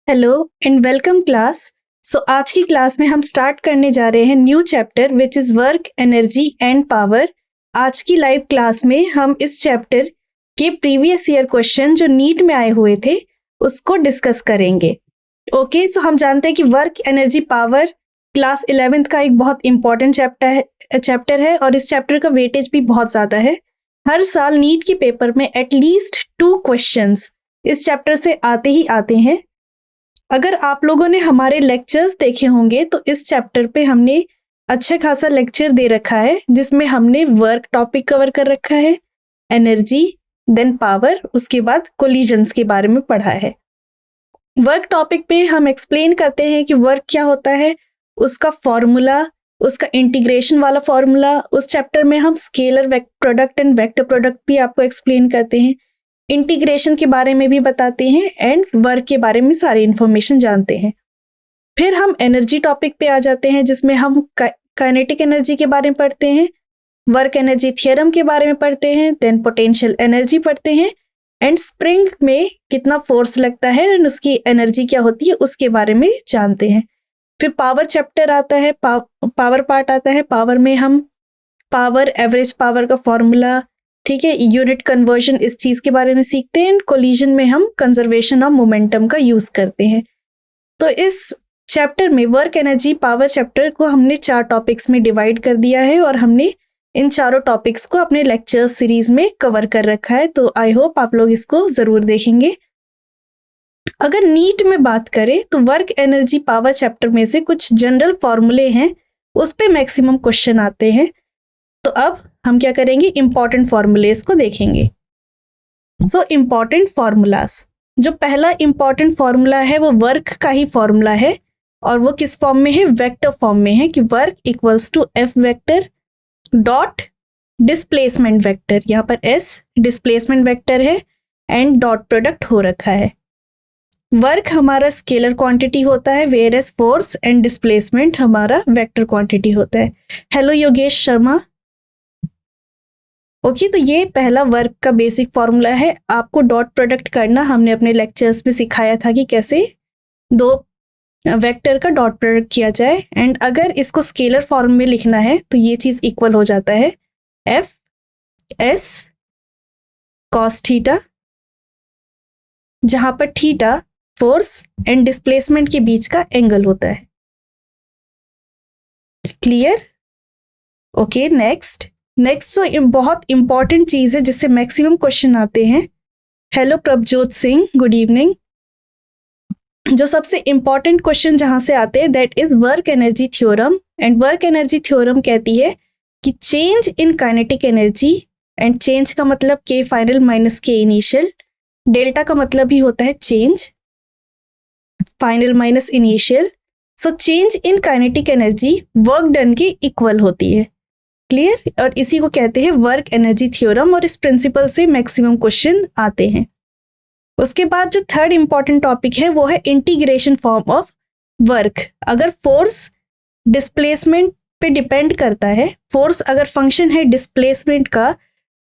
Hello and welcome class. आज की class में हम स्टार्ट करने जा रहे हैं new chapter which is work, energy and power. आज की लाइव क्लास में हम इस चैप्टर के प्रीवियस ईयर क्वेश्चन जो नीट में आए हुए थे उसको डिस्कस करेंगे। सो हम जानते हैं कि work, energy, power class 11th का एक बहुत इंपॉर्टेंट चैप्टर है और इस चैप्टर का वेटेज भी बहुत ज़्यादा है। हर साल नीट के पेपर में एटलीस्ट 2 क्वेश्चंस इस चैप्टर से आते ही आते हैं। अगर आप लोगों ने हमारे लेक्चर्स देखे होंगे तो इस चैप्टर पे हमने अच्छा खासा लेक्चर दे रखा है जिसमें हमने वर्क टॉपिक कवर कर रखा है, एनर्जी, देन पावर, उसके बाद कोलिजन्स के बारे में पढ़ा है। वर्क टॉपिक पे हम एक्सप्लेन करते हैं कि वर्क क्या होता है, उसका फॉर्मूला, उसका इंटीग्रेशन वाला फॉर्मूला। उस चैप्टर में हम scalar product and vector product भी आपको एक्सप्लेन करते हैं, इंटीग्रेशन के बारे में भी बताते हैं एंड वर्क के बारे में सारी इंफॉर्मेशन जानते हैं। फिर हम एनर्जी टॉपिक पे आ जाते हैं जिसमें हम काइनेटिक एनर्जी के बारे में पढ़ते हैं, वर्क एनर्जी थ्योरम के बारे में पढ़ते हैं, देन पोटेंशियल एनर्जी पढ़ते हैं एंड स्प्रिंग में कितना फोर्स लगता है एंड उसकी एनर्जी क्या होती है उसके बारे में जानते हैं। फिर पावर चैप्टर आता है, पावर पार्ट आता है। पावर में हम पावर, एवरेज पावर का फॉर्मूला, ठीक है, यूनिट कन्वर्जन, इस चीज के बारे में सीखते हैं। कोलिजन में हम कंजर्वेशन ऑफ मोमेंटम का यूज करते हैं। तो इस चैप्टर में वर्क, एनर्जी, पावर चैप्टर को हमने 4 टॉपिक्स में डिवाइड कर दिया है और हमने इन चारों टॉपिक्स को अपने लेक्चर सीरीज में कवर कर रखा है। तो आई होप आप लोग इसको जरूर देखेंगे। अगर नीट में बात करें तो वर्क, एनर्जी, पावर चैप्टर में से कुछ जनरल फॉर्मूले हैं, उस पे मैक्सिमम क्वेश्चन आते हैं। तो अब हम क्या करेंगे, इंपॉर्टेंट फॉर्मूलेस को देखेंगे। इंपॉर्टेंट फॉर्मूलास, जो पहला इंपॉर्टेंट फॉर्मूला है वो वर्क का ही फॉर्मूला है और वो किस फॉर्म में है, वेक्टर फॉर्म में है कि work equals to F vector dot displacement vector. यहाँ पर एस डिस्प्लेसमेंट वेक्टर है एंड डॉट प्रोडक्ट हो रखा है। वर्क हमारा स्केलर क्वांटिटी होता है, where as force and displacement हमारा वेक्टर क्वांटिटी होता है। हेलो योगेश शर्मा। तो ये पहला वर्क का बेसिक फॉर्मूला है। आपको डॉट प्रोडक्ट करना हमने अपने लेक्चर्स में सिखाया था कि कैसे 2 वेक्टर का डॉट प्रोडक्ट किया जाए एंड अगर इसको स्केलर फॉर्म में लिखना है तो ये चीज इक्वल हो जाता है एफ एस कॉस थीटा, जहां पर थीटा फोर्स एंड डिस्प्लेसमेंट के बीच का एंगल होता है। क्लियर? ओके, नेक्स्ट बहुत इंपॉर्टेंट चीज है जिससे मैक्सिमम क्वेश्चन आते हैं। Hello Prabhjot Singh, good evening. जो सबसे इंपॉर्टेंट क्वेश्चन जहां से आते हैं that is work energy theorem and work energy theorem कहती है कि change in kinetic energy, and change का मतलब के फाइनल माइनस के इनिशियल, डेल्टा का मतलब ही होता है change, final minus initial. Change in kinetic energy work done के इक्वल होती है। क्लियर? और इसी को कहते हैं वर्क एनर्जी थ्योरम और इस प्रिंसिपल से मैक्सिमम क्वेश्चन आते हैं। उसके बाद जो थर्ड इंपॉर्टेंट टॉपिक है वो है इंटीग्रेशन फॉर्म ऑफ वर्क। अगर फोर्स डिस्प्लेसमेंट पे डिपेंड करता है, फोर्स अगर फंक्शन है डिस्प्लेसमेंट का,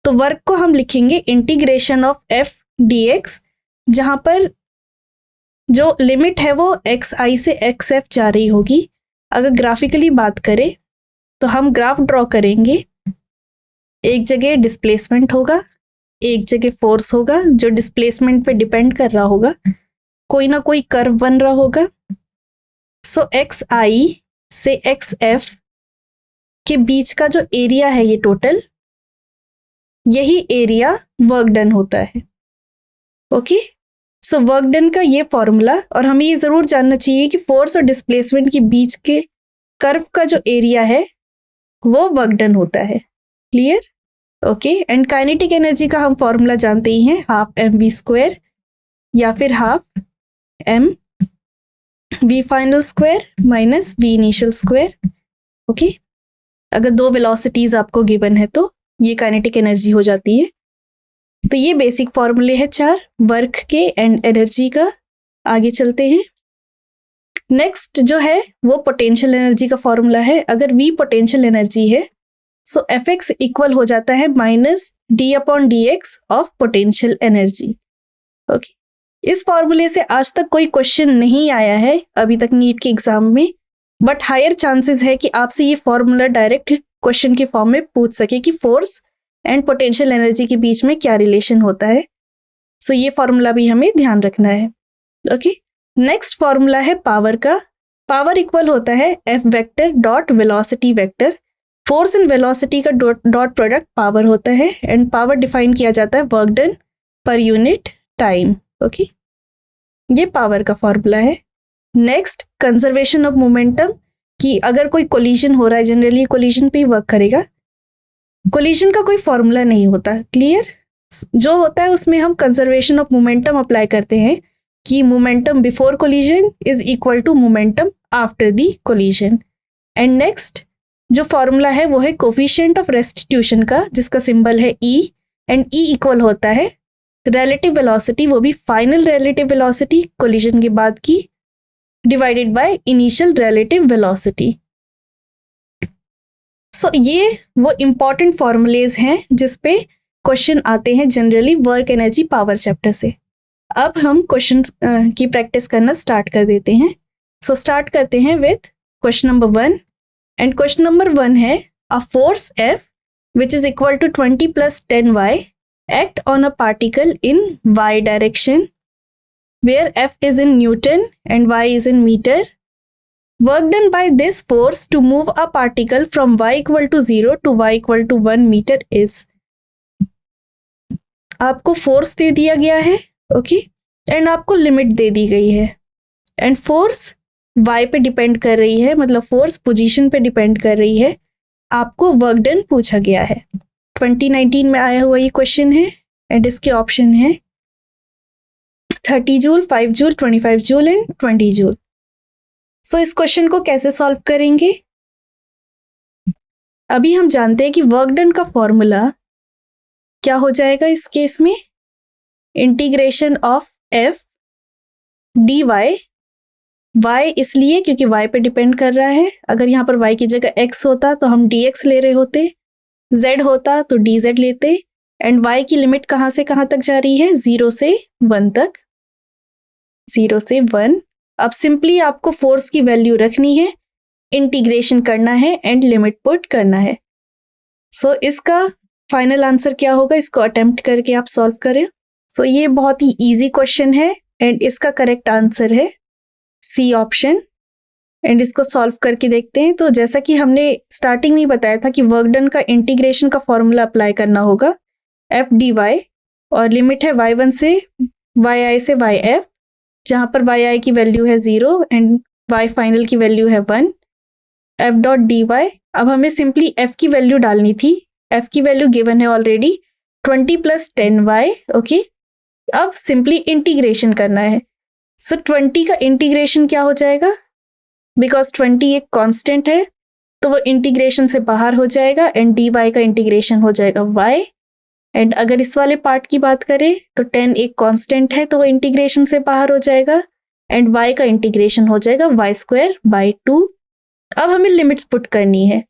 तो वर्क को हम लिखेंगे integration of F D x, जहां पर जो लिमिट है वो एक्स आई से एक्स एफ जा रही होगी। अगर ग्राफिकली बात करें तो हम ग्राफ ड्रॉ करेंगे, एक जगह डिस्प्लेसमेंट होगा, एक जगह फोर्स होगा जो डिस्प्लेसमेंट पे डिपेंड कर रहा होगा, कोई ना कोई कर्व बन रहा होगा। एक्स आई से एक्स एफ के बीच का जो एरिया है ये टोटल, यही एरिया वर्क डन होता है। ओके, वर्क डन का ये फॉर्मूला, और हमें ये जरूर जानना चाहिए कि फोर्स और डिस्प्लेसमेंट के बीच के कर्व का जो एरिया है वो वर्क डन होता है। Clear? Okay, and kinetic energy का हम फॉर्मूला जानते ही हैं, हाफ एम वी स्क्वायर या फिर half M V final square minus V initial square. Okay, अगर 2 वेलोसिटीज आपको गिवन है तो ये काइनेटिक एनर्जी हो जाती है। तो ये बेसिक फॉर्मूले है 4 वर्क के एंड एनर्जी का। आगे चलते हैं। नेक्स्ट जो है वो पोटेंशियल एनर्जी का फॉर्मूला है। अगर V पोटेंशियल एनर्जी है सो एफ एक्स इक्वल हो जाता है minus D upon D x of potential energy. Okay, इस फॉर्मूले से आज तक कोई क्वेश्चन नहीं आया है अभी तक नीट के एग्जाम में, बट हायर चांसेस है कि आपसे ये फॉर्मूला डायरेक्ट क्वेश्चन के फॉर्म में पूछ सके कि फोर्स एंड पोटेंशियल एनर्जी के बीच में क्या रिलेशन होता है। सो ये फॉर्मूला भी हमें ध्यान रखना है। ओके, नेक्स्ट फॉर्मूला है पावर का। पावर इक्वल होता है F vector dot velocity vector. Force and velocity का डॉट प्रोडक्ट पावर होता है एंड पावर डिफाइन किया जाता है work done per unit time. Okay, ये पावर का फॉर्मूला है। नेक्स्ट, कंजर्वेशन ऑफ मोमेंटम, कि अगर कोई कोलिजन हो रहा है, जनरली कोलिजन पे ही वर्क करेगा। कोलिजन का कोई फॉर्मूला नहीं होता, क्लियर। जो होता है उसमें हम कंजर्वेशन ऑफ मोमेंटम अप्लाई करते हैं कि momentum before collision is equal to momentum after the collision. And next जो फॉर्मूला है वो है कोफिशिएंट ऑफ रेस्टिट्यूशन का, जिसका सिंबल है ई, एंड ई इक्वल होता है रिलेटिव वेलोसिटी, वो भी फाइनल रिलेटिव वेलोसिटी कोलिजन के बाद की, divided by initial relative velocity. So ये वो इंपॉर्टेंट फॉर्मूलेज हैं जिस पे क्वेश्चन आते हैं generally work energy power chapter से। अब हम क्वेश्चन की प्रैक्टिस करना स्टार्ट कर देते हैं। सो स्टार्ट करते हैं with question number 1, and question number 1 है a force F which is equal to 20 plus 10y act on a particle in y direction where F is in Newton and y is in meter. Work done by this force to move a particle from y equal to 0 to y equal to 1 meter is. आपको force दे दिया गया है, okay, and आपको limit दे दी गई है, and force y पे depend कर रही है, मतलब फोर्स पोजीशन पे डिपेंड कर रही है। आपको वर्क डन पूछा गया है। 2019 में आया हुआ ये क्वेश्चन है एंड इसके ऑप्शन है 30 joule, 5 joule, 25 joule and 20 joule. So इस क्वेश्चन को कैसे सॉल्व करेंगे? अभी हम जानते हैं कि वर्क डन का फॉर्मूला क्या हो जाएगा इस केस में, integration of F D Y. y इसलिए क्योंकि y पे डिपेंड कर रहा है। अगर यहाँ पर y की जगह x होता तो हम dx ले रहे होते, z होता तो dz लेते, एंड y की लिमिट कहाँ से कहाँ तक जा रही है, 0 से 1 तक, 0 से 1। अब सिंपली आपको फोर्स की वैल्यू रखनी है, इंटीग्रेशन करना है एंड लिमिट पुट करना है। सो इसका फाइनल आंसर क्या होगा, इसको अटेम्प्ट करके आप सॉल्व करें। सो ये बहुत ही इजी क्वेश्चन है एंड इसका करेक्ट आंसर है सी ऑप्शन। एंड इसको सॉल्व करके देखते हैं। तो जैसा कि हमने स्टार्टिंग में बताया था कि वर्क डन का इंटीग्रेशन का फॉर्मूला अप्लाई करना होगा एफ डी वाई, और लिमिट है y1 से yi से yf, जहाँ पर yi की वैल्यू है 0 एंड y फाइनल की वैल्यू है 1, f डॉट डी वाई। अब हमें सिंपली f की वैल्यू डालनी थी, f की वैल्यू गिवन है ऑलरेडी 20 प्लस 10y। ओके, अब सिंपली इंटीग्रेशन करना है। सो 20 का इंटीग्रेशन क्या हो जाएगा, बिकॉज 20 एक कांस्टेंट है तो वो इंटीग्रेशन से बाहर हो जाएगा एंड डी वाई का इंटीग्रेशन हो जाएगा y। एंड अगर इस वाले पार्ट की बात करें तो 10 एक कांस्टेंट है तो वो इंटीग्रेशन से बाहर हो जाएगा एंड y का इंटीग्रेशन हो जाएगा y²/2। अब हमें लिमिट्स पुट करनी है।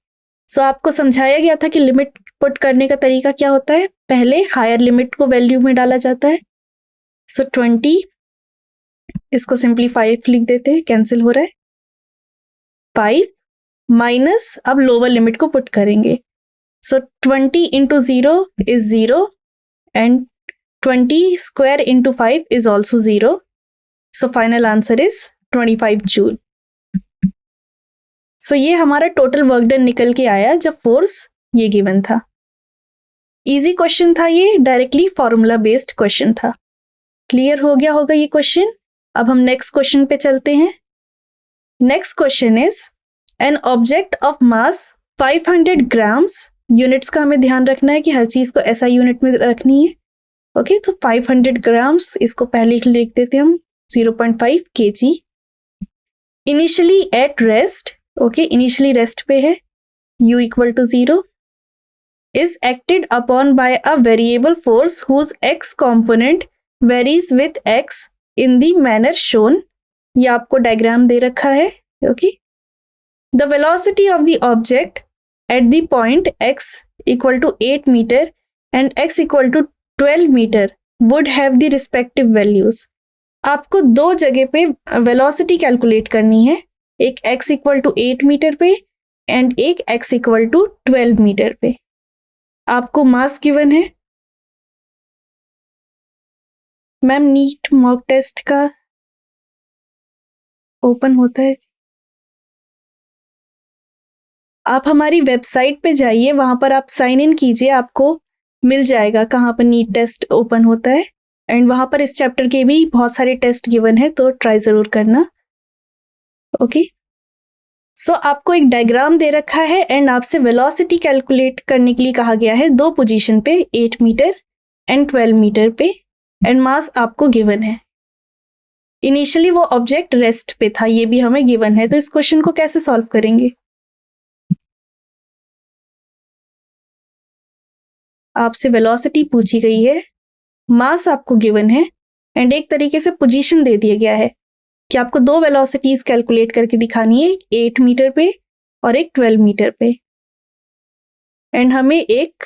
सो आपको समझाया गया था कि लिमिट पुट करने का तरीका क्या होता है, पहले हायर लिमिट को वैल्यू में डाला जाता है। सो 20, इसको सिंपली 5 लिख देते हैं, कैंसिल हो रहा है 5 माइनस, अब लोअर लिमिट को पुट करेंगे। So 20 into 0 is 0 and 20 square into 5 is also 0। So final answer is 25 joule. So ये हमारा टोटल वर्क डन निकल के आया जब फोर्स ये गिवन था। इजी क्वेश्चन था ये, डायरेक्टली फॉर्मूला बेस्ड क्वेश्चन था। क्लियर हो गया होगा ये क्वेश्चन। अब हम नेक्स्ट क्वेश्चन पे चलते हैं। Next question is an object of mass 500 grams. Units का हमें ध्यान रखना है कि हर चीज को ऐसा यूनिट में रखनी है। ओके, तो 500 ग्राम्स, इसको पहले लिख देते हैं हम 0.5 kg। Initially at rest, okay, initially rest पे है, u equal to 0, is acted upon by a variable force whose x component varies with x in the manner shown. ये आपको डायग्राम दे रखा है। Okay, the velocity of the object at the point x equal to 8 meter and x equal to 12 meter would have the respective values. आपको दो जगह पे velocity calculate करनी है, एक x इक्वल टू 8 मीटर पे एंड एक x इक्वल टू 12 मीटर पे। आपको मास गिवन है। मैम नीट मॉक टेस्ट का ओपन होता है। आप हमारी वेबसाइट पे जाइए, वहां पर आप साइन इन कीजिए, आपको मिल जाएगा कहाँ पर नीट टेस्ट ओपन होता है। एंड वहां पर इस चैप्टर के भी बहुत सारे टेस्ट गिवन है, तो ट्राई जरूर करना। ओके, सो आपको एक डायग्राम दे रखा है एंड आपसे वेलोसिटी कैलकुलेट करने के लिए कहा गया है दो पोजीशन पे, 8 मीटर एंड 12 मीटर पे, एंड मास आपको गिवन है। इनिशियली वो ऑब्जेक्ट रेस्ट पे था, ये भी हमें गिवन है। तो इस क्वेश्चन को कैसे सॉल्व करेंगे? आपसे वेलोसिटी पूछी गई है, मास आपको गिवन है एंड एक तरीके से पोजीशन दे दिया गया है कि आपको दो वेलोसिटीज कैलकुलेट करके दिखानी है, 8 मीटर पे और एक 12 मीटर पे। एंड हमें एक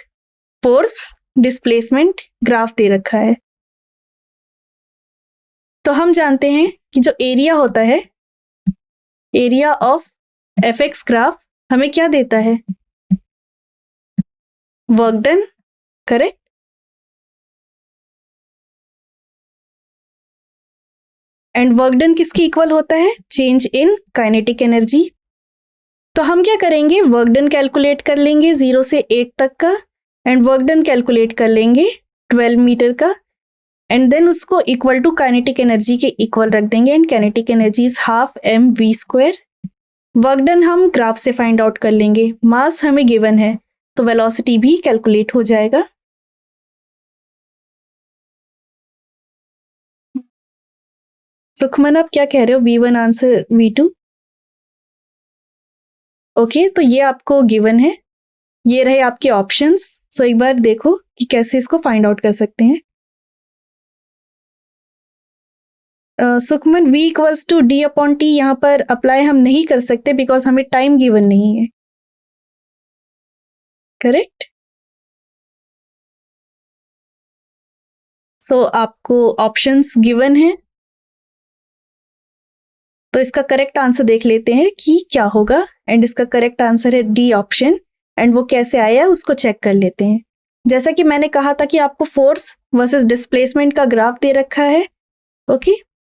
फोर्स डिस्प्लेसमेंट ग्राफ दे रखा है। तो हम जानते हैं कि जो एरिया होता है, एरिया ऑफ एफ ग्राफ हमें क्या देता है? Work done, correct? And work done किसके इक्वल होता है? Change in kinetic energy. तो हम क्या करेंगे, वर्क डन कैलकुलेट कर लेंगे 0 से 8 तक का, एंड वर्क डन कैलकुलेट कर लेंगे 12 मीटर का, एंड देन उसको इक्वल टू काइनेटिक एनर्जी के इक्वल रख देंगे, and kinetic energy is half mv²। Work done हम ग्राफ से फाइंड आउट कर लेंगे, मास हमें गिवन है तो वेलोसिटी भी कैलकुलेट हो जाएगा। सुखमन आप क्या कह रहे हो? V1 answer V2। ओके, तो ये आपको गिवन है, ये रहे आपके ऑप्शंस। सो एक बार देखो कि कैसे इसको फाइंड आउट कर सकते हैं। सुखमन V equals to D upon T यहाँ पर अप्लाई हम नहीं कर सकते बिकॉज हमें टाइम गिवन नहीं है, करेक्ट? सो आपको ऑप्शंस गिवन है, तो इसका करेक्ट आंसर देख लेते हैं कि क्या होगा। एंड इसका करेक्ट आंसर है डी ऑप्शन, एंड वो कैसे आया उसको चेक कर लेते हैं। जैसा कि मैंने कहा था कि आपको फोर्स वर्सेस डिस्प्लेसमेंट का ग्राफ दे रखा है, ओके?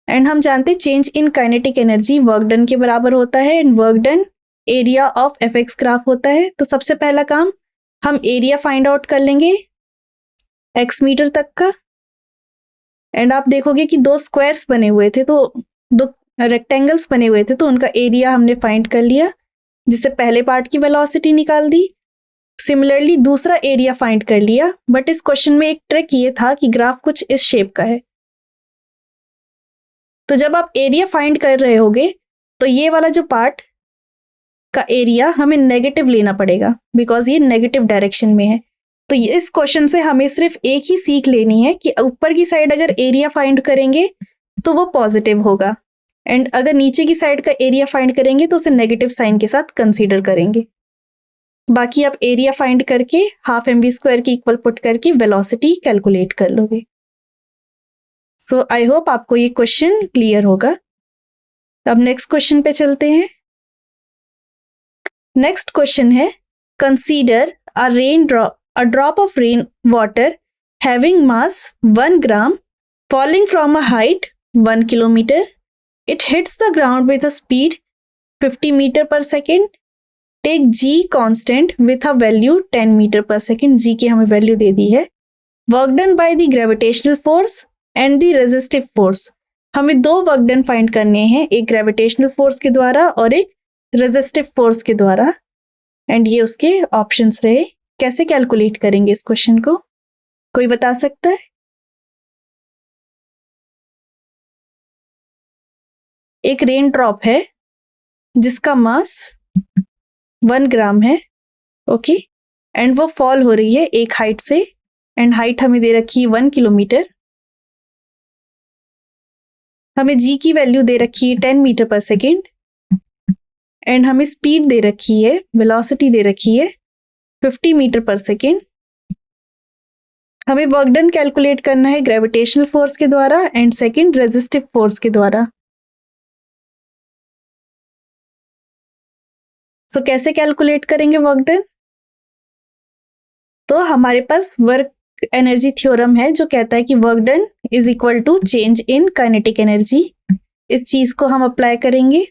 एंड हम जानते हैं change in kinetic energy work done के बराबर होता है, and work done area of F graph होता है। तो सबसे पहला काम हम एरिया फाइंड आउट कर लेंगे x मीटर तक का, एंड आप देखोगे कि दो स्क्वायर्स बने हुए थे, तो दो रेक्टेंगल्स बने हुए थे, तो उनका एरिया हमने फाइंड कर लिया, जिससे पहले पार्ट की वेलोसिटी निकाल दी। सिमिलरली दूसरा एरिया फाइंड कर लिया, बट इस क्वेश्चन में एक ट्रिक ये था कि ग्राफ कुछ इस शेप का है। तो जब आप एरिया फाइंड कर रहे होगे तो ये वाला जो पार्ट का एरिया हमें नेगेटिव लेना पड़ेगा बिकॉज ये नेगेटिव डायरेक्शन में है। तो इस क्वेश्चन से हमें सिर्फ एक ही सीख लेनी है कि ऊपर की साइड अगर एरिया फाइंड करेंगे तो वो पॉजिटिव होगा, एंड अगर नीचे की साइड का एरिया फाइंड करेंगे तो उसे नेगेटिव साइन के साथ कंसीडर करेंगे। बाकी आप एरिया फाइंड करके हाफ mv² की इक्वल पुट करके वेलोसिटी कैलकुलेट कर लोगे। सो आई होप आपको ये क्वेश्चन क्लियर होगा। अब नेक्स्ट क्वेश्चन पे चलते हैं। नेक्स्ट क्वेश्चन है, consider a drop of rain water having mass 1 gram falling from a height 1 kilometer. It hits the ground with a speed 50 meter per second. Take g constant with a value 10 meter per second. g की हमें value दे दी है। Work done by the gravitational force and the resistive force. हमें दो work done find करने हैं, एक gravitational force के द्वारा और एक रेजिस्टिव फोर्स के द्वारा, एंड ये उसके ऑप्शंस रहे। कैसे कैलकुलेट करेंगे इस क्वेश्चन को, कोई बता सकता है? एक रेन ड्रॉप है जिसका मास 1 ग्राम है, ओके? एंड वो फॉल हो रही है एक हाइट से, एंड हाइट हमें दे रखी है 1 किलोमीटर। हमें जी की वैल्यू दे रखी है 10 मीटर पर सेकेंड, एंड हमें स्पीड दे रखी है, वेलोसिटी दे रखी है 50 मीटर पर सेकेंड। हमें वर्क डन कैलकुलेट करना है ग्रेविटेशनल फोर्स के द्वारा एंड सेकंड रेजिस्टिव फोर्स के द्वारा। सो कैसे कैलकुलेट करेंगे वर्क डन? तो हमारे पास वर्क एनर्जी थ्योरम है जो कहता है कि work done is equal to change in kinetic energy. इस चीज को हम अप्लाई करेंगे।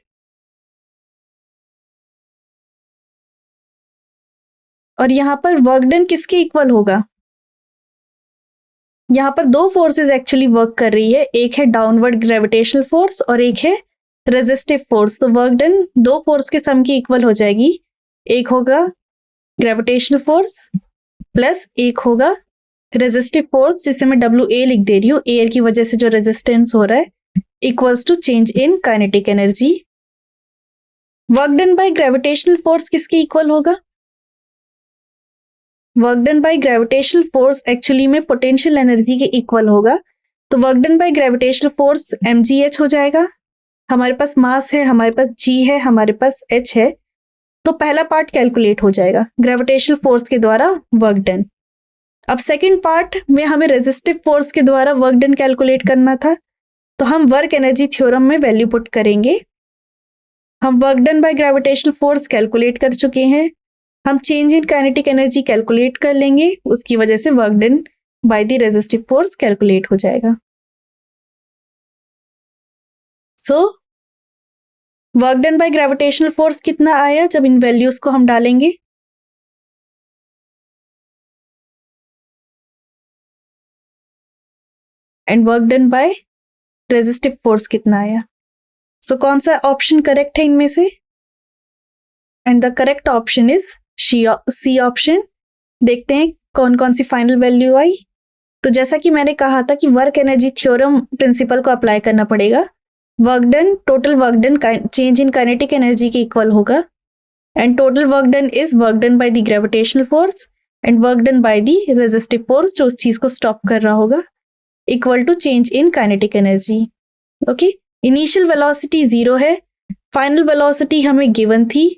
और यहां पर वर्क डन किसके इक्वल होगा? यहां पर दो फोर्सेस एक्चुअली वर्क कर रही है, एक है डाउनवर्ड ग्रेविटेशनल फोर्स और एक है रेजिस्टिव फोर्स। तो वर्क डन दो फोर्स के सम की इक्वल हो जाएगी। एक होगा ग्रेविटेशनल फोर्स प्लस एक होगा रेजिस्टिव फोर्स, जिसे मैं WA लिख दे रही हूँ, एयर की वजह से जो रेजिस्टेंस हो रहा है, equals to change in kinetic energy. Work done by gravitational force किसके इक्वल होगा? Work done by gravitational force actually में पोटेंशियल एनर्जी के इक्वल होगा। तो work done by gravitational force mgh हो जाएगा। हमारे पास मास है, हमारे पास g है, हमारे पास h है, तो पहला पार्ट कैलकुलेट हो जाएगा ग्रेविटेशनल फोर्स के द्वारा वर्क डन। अब सेकंड पार्ट में हमें रेजिस्टिव फोर्स के द्वारा वर्क डन कैलकुलेट करना था, तो हम वर्क एनर्जी थ्योरम में वैल्यू पुट करेंगे। हम work done by gravitational force calculate कर चुके हैं, हम change in kinetic energy calculate कर लेंगे, उसकी वजह से work done by the resistive force calculate हो जाएगा। So work done by gravitational force कितना आया जब इन वैल्यूज को हम डालेंगे? And work done bye resistive force कितना आया? सो कौन सा ऑप्शन करेक्ट है इनमें से? And the correct option is C option. देखते हैं कौन कौन सी फाइनल वैल्यू आई। तो जैसा कि मैंने कहा था कि वर्क एनर्जी थ्योरम प्रिंसिपल को अप्लाई करना पड़ेगा। Work done, total work done change in kinetic energy के इक्वल होगा, and total work done is work done by the gravitational force and work done by the resistive force, जो उस चीज को stop कर रहा होगा, equal to change in kinetic energy. Okay, initial velocity 0 है, फाइनल वेलोसिटी हमें गिवन थी।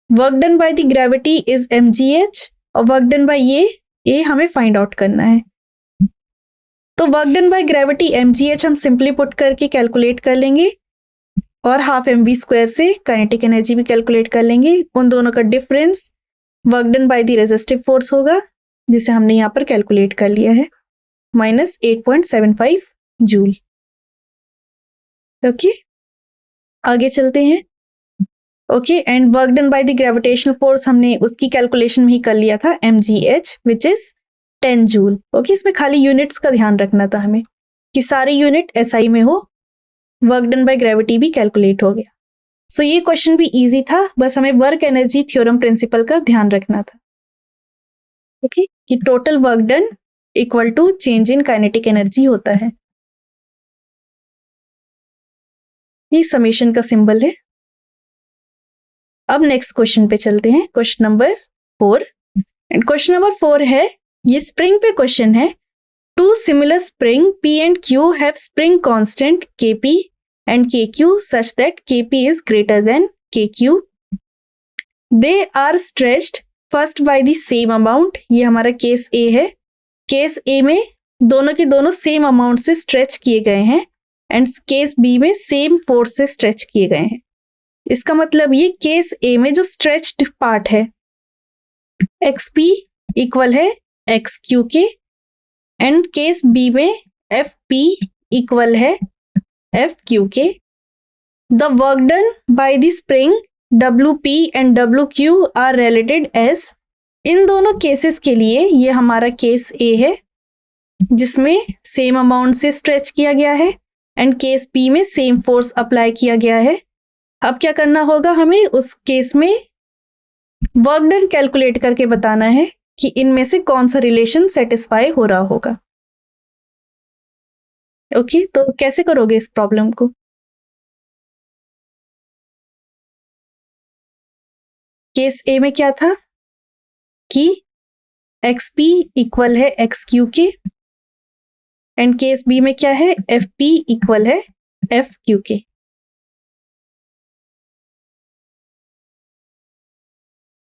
Work done by the gravity is mgh और वर्क डन बाय ये हमें फाइंड आउट करना है। तो work done by gravity mgh हम सिंपली पुट करके कैलकुलेट कर लेंगे और हाफ mv² से काइनेटिक एनर्जी भी कैलकुलेट कर लेंगे। उन दोनों का difference work done by the resistive force होगा, जिसे हमने यहाँ पर कैलकुलेट कर लिया है, माइनस 8.75 जूल। ओके, आगे चलते हैं। Okay, and work done by the gravitational force हमने उसकी कैलकुलेशन भी कर लिया था, mgh which is 10 joule. Okay, इसमें खाली यूनिट्स का ध्यान रखना था हमें कि सारे यूनिट SI में हो। वर्क डन बाय ग्रेविटी भी कैलकुलेट हो गया। सो ये क्वेश्चन भी इजी था, बस हमें वर्क एनर्जी थ्योरम प्रिंसिपल का ध्यान रखना था। ओके, कि total work done equal to change in kinetic energy होता है। ये समेशन का सिंबल है। अब नेक्स्ट क्वेश्चन पे चलते हैं, question number 4। And question number 4 है, ये स्प्रिंग पे क्वेश्चन है। Two similar spring P and Q have spring constant KP and KQ such that KP is greater than KQ. They are stretched first by the same amount. ये हमारा case A है। Case A में दोनों के दोनों same amount से stretch किए गए हैं एंड केस B में सेम फोर्स से स्ट्रेच किए गए हैं। इसका मतलब ये केस A में जो स्ट्रेच्ड पार्ट है XP इक्वल है XQ के, एंड केस B में FP इक्वल है FQ के। The work done by the spring WP and WQ are related as. इन दोनों केसेस के लिए ये हमारा केस A है जिसमें सेम अमाउंट से स्ट्रेच किया गया है एंड केस B में सेम फोर्स अप्लाई किया गया है। अब क्या करना होगा, हमें उस केस में वर्क डन कैलकुलेट करके बताना है कि इनमें से कौन सा रिलेशन सेटिस्फाई हो रहा होगा। ओके, तो कैसे करोगे इस प्रॉब्लम को? केस ए में क्या था कि XP इक्वल है XQ के, एंड केस B में क्या है, FP इक्वल है FQ के।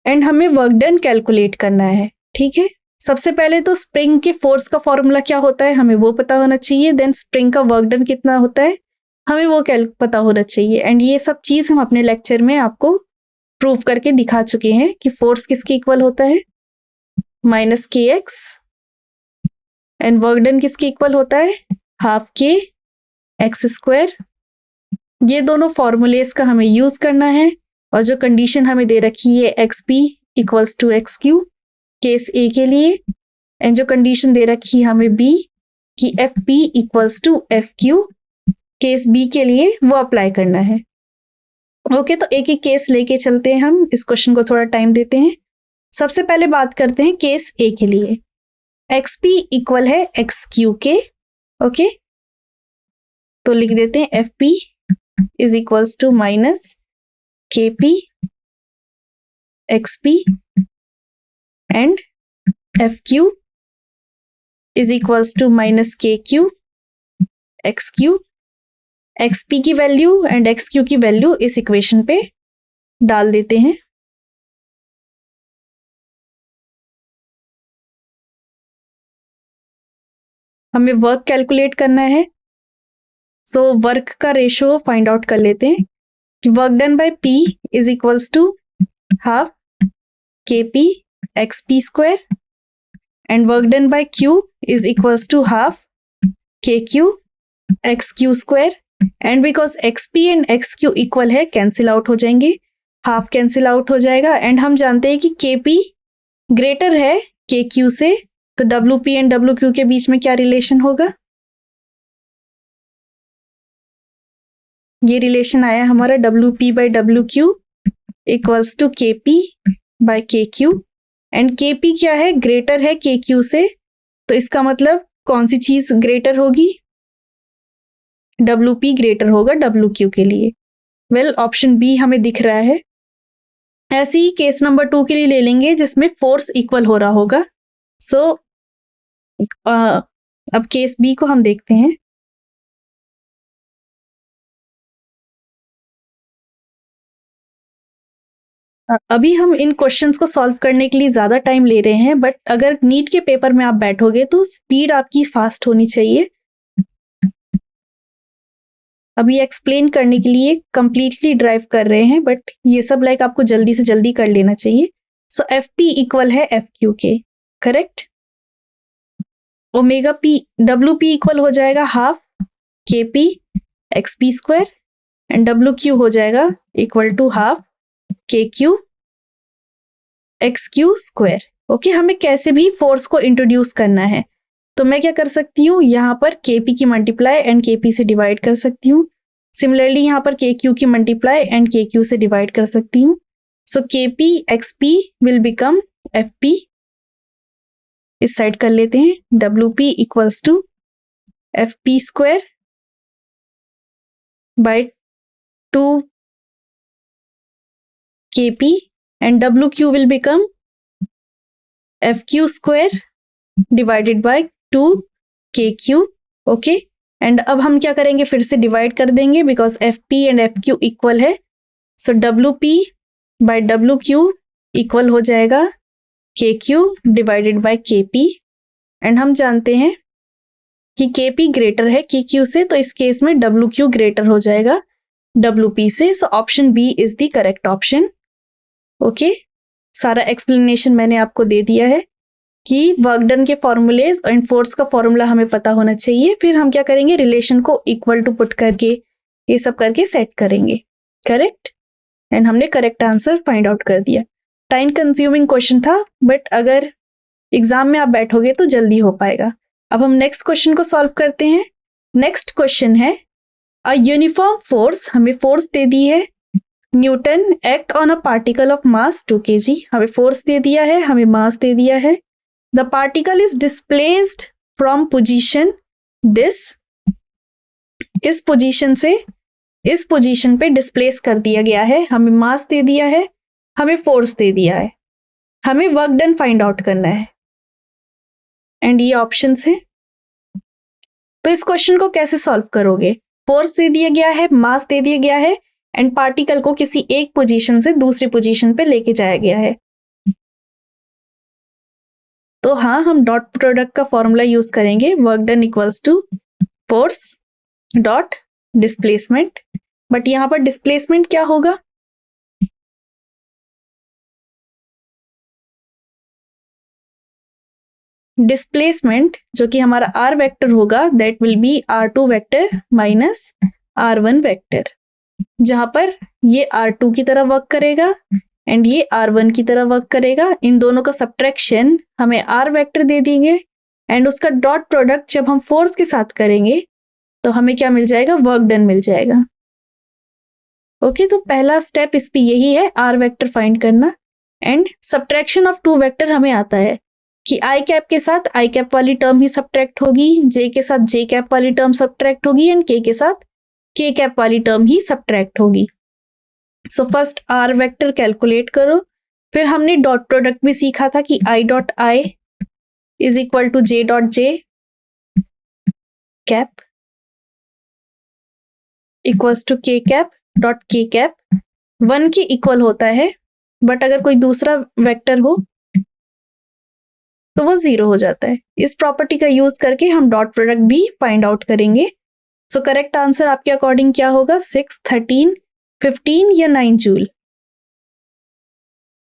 एंड हमें वर्क डन कैलकुलेट करना है, ठीक है। सबसे पहले तो स्प्रिंग के फोर्स का फॉर्मूला क्या होता है हमें वो पता होना चाहिए, देन स्प्रिंग का वर्क डन कितना होता है हमें वो पता होना चाहिए। एंड ये सब चीज हम अपने लेक्चर में आपको प्रूव करके दिखा चुके हैं कि फोर्स किसके इक्वल होता है, माइनस के एक्स, एंड वर्क डन किसके इक्वल होता है, हाफ के एक्स स्क्वायर। ये दोनों फॉर्मूलेस का हमें यूज करना है, और जो कंडीशन हमें दे रखी है X P equals to X Q case A के लिए, एंड जो कंडीशन दे रखी है हमें बी कि F P equals to F Q case B के लिए, वो अप्लाई करना है। ओके, तो एक एक केस लेके चलते हैं, हम इस क्वेश्चन को थोड़ा टाइम देते हैं। सबसे पहले बात करते हैं केस ए के लिए। एक्स पी इक्वल है एक्स क्यू के। ओके, तो लिख देते हैं F P is equals to minus K P x P and F Q is equals to minus K Q X Q. X P की value and X Q की value इस equation पे डाल देते हैं। हमें वर्क कैलकुलेट करना है, सो वर्क का रेशो फाइंड आउट कर लेते हैं कि work done by P is equals to half K P x P square and work done by Q is equals to half K Q X Q square. And because X P and X Q equal है, cancel out हो जाएंगे, half cancel out हो जाएगा। And हम जानते हैं कि के पी ग्रेटर है के क्यू से, तो W P and W Q के बीच में क्या रिलेशन होगा, ये रिलेशन आया हमारा W P by W Q equals to K P by K Q. And K P क्या है, ग्रेटर है के क्यू से, तो इसका मतलब कौन सी चीज ग्रेटर होगी, डब्ल्यू पी ग्रेटर होगा डब्ल्यू क्यू के लिए। वेल, ऑप्शन बी हमें दिख रहा है। ऐसे ही केस नंबर 2 के लिए ले लेंगे जिसमें फोर्स इक्वल हो रहा होगा। सो अब केस बी को हम देखते हैं। अभी हम इन क्वेश्चंस को सॉल्व करने के लिए ज्यादा टाइम ले रहे हैं, बट अगर नीट के पेपर में आप बैठोगे तो स्पीड आपकी फास्ट होनी चाहिए। अभी एक्सप्लेन करने के लिए कंप्लीटली ड्राइव कर रहे हैं, बट ये सब लाइक आपको जल्दी से जल्दी कर लेना चाहिए। सो एफ पी इक्वल है एफ क्यू के, correct. Omega P W P equal हो जाएगा half K P x P square and W Q हो जाएगा equal to half K Q X Q square. Okay, हमें कैसे भी फोर्स को इंट्रोड्यूस करना है, तो मैं क्या कर सकती हूँ, यहाँ पर के पी की मल्टीप्लाई एंड के पी से डिवाइड कर सकती हूँ। सिमिलरली यहाँ पर के क्यू की मल्टीप्लाई एंड के क्यू से डिवाइड कर सकती हूँ। So K P x P will become F P, इस साइड कर लेते हैं, W P equals to F P square by 2 K P and W Q will become F Q square divided by 2 K Q. Okay, and अब हम क्या करेंगे, फिर से डिवाइड कर देंगे because F P and F Q equal है। So W P by W Q equal हो जाएगा K Q divided by K P. And हम जानते हैं कि के पी ग्रेटर है के क्यू से, तो इस केस में डब्ल्यू क्यू ग्रेटर हो जाएगा डब्ल्यू पी से। So option B is the correct option. Okay, सारा एक्सप्लेनेशन मैंने आपको दे दिया है कि वर्क डन के फॉर्मूलेज और फोर्स का फॉर्मूला हमें पता होना चाहिए। फिर हम क्या करेंगे, रिलेशन को इक्वल टू पुट करके ये सब करके सेट करेंगे, करेक्ट। एंड हमने करेक्ट आंसर फाइंड आउट कर दिया। टाइम कंज्यूमिंग क्वेश्चन था, बट अगर एग्जाम में आप बैठोगे तो जल्दी हो पाएगा। अब हम नेक्स्ट क्वेश्चन को सॉल्व करते हैं। नेक्स्ट क्वेश्चन है अ यूनिफॉर्म फोर्स, हमें फोर्स दे दी है Newton act on a particle of mass 2 kg। हमें फोर्स दे दिया है, हमें मास दे दिया है। The particle is displaced from position this, इस पोजीशन से इस पोजीशन पे डिस्प्लेस कर दिया गया है। हमें मास दे दिया है, हमें फोर्स दे दिया है, हमें वर्क डन फाइंड आउट करना है एंड ये ऑप्शंस हैं। तो इस क्वेश्चन को कैसे सॉल्व करोगे, फोर्स दे दिया गया है, मास दे दिया गया है एंड पार्टिकल को किसी एक पोजीशन से दूसरी पोजीशन पे लेके जाया गया है। तो हाँ, हम डॉट प्रोडक्ट का फॉर्मूला यूज करेंगे, work done equals to force dot displacement. But यहाँ पर डिस्प्लेसमेंट क्या होगा? डिस्प्लेसमेंट जो कि हमारा आर वेक्टर होगा, that will be r2 vector minus r1 vector, जहां पर ये r2 की तरह वर्क करेगा एंड ये r1 की तरह वर्क करेगा। इन दोनों का सब्ट्रैक्शन हमें r वेक्टर दे देंगे एंड उसका डॉट प्रोडक्ट जब हम फोर्स के साथ करेंगे तो हमें क्या मिल जाएगा? वर्क डन मिल जाएगा। ओके, तो पहला स्टेप इस पे यही है, आर वेक्टर फाइंड करना। And subtraction of two vector हमें आता है कि आई कैप के साथ आई कैप वाली टर्म ही सब्ट्रैक्ट होगी, जे के साथ जे कैप वाली टर्म सब्ट्रैक्ट होगी एंड के साथ के कैप वाली टर्म ही सब्ट्रैक्ट होगी। So first R vector calculate करो। फिर हमने डॉट प्रोडक्ट भी सीखा था कि I dot I is equal to J dot J cap equals to के कैप डॉट के कैप 1 के इक्वल होता है, बट अगर कोई दूसरा वेक्टर हो तो वो 0 हो जाता है। इस प्रॉपर्टी का यूज करके हम डॉट प्रोडक्ट भी फाइंड आउट करेंगे। सो करेक्ट आंसर आपके अकॉर्डिंग क्या होगा? 6, 13, 15 या 9 जूल?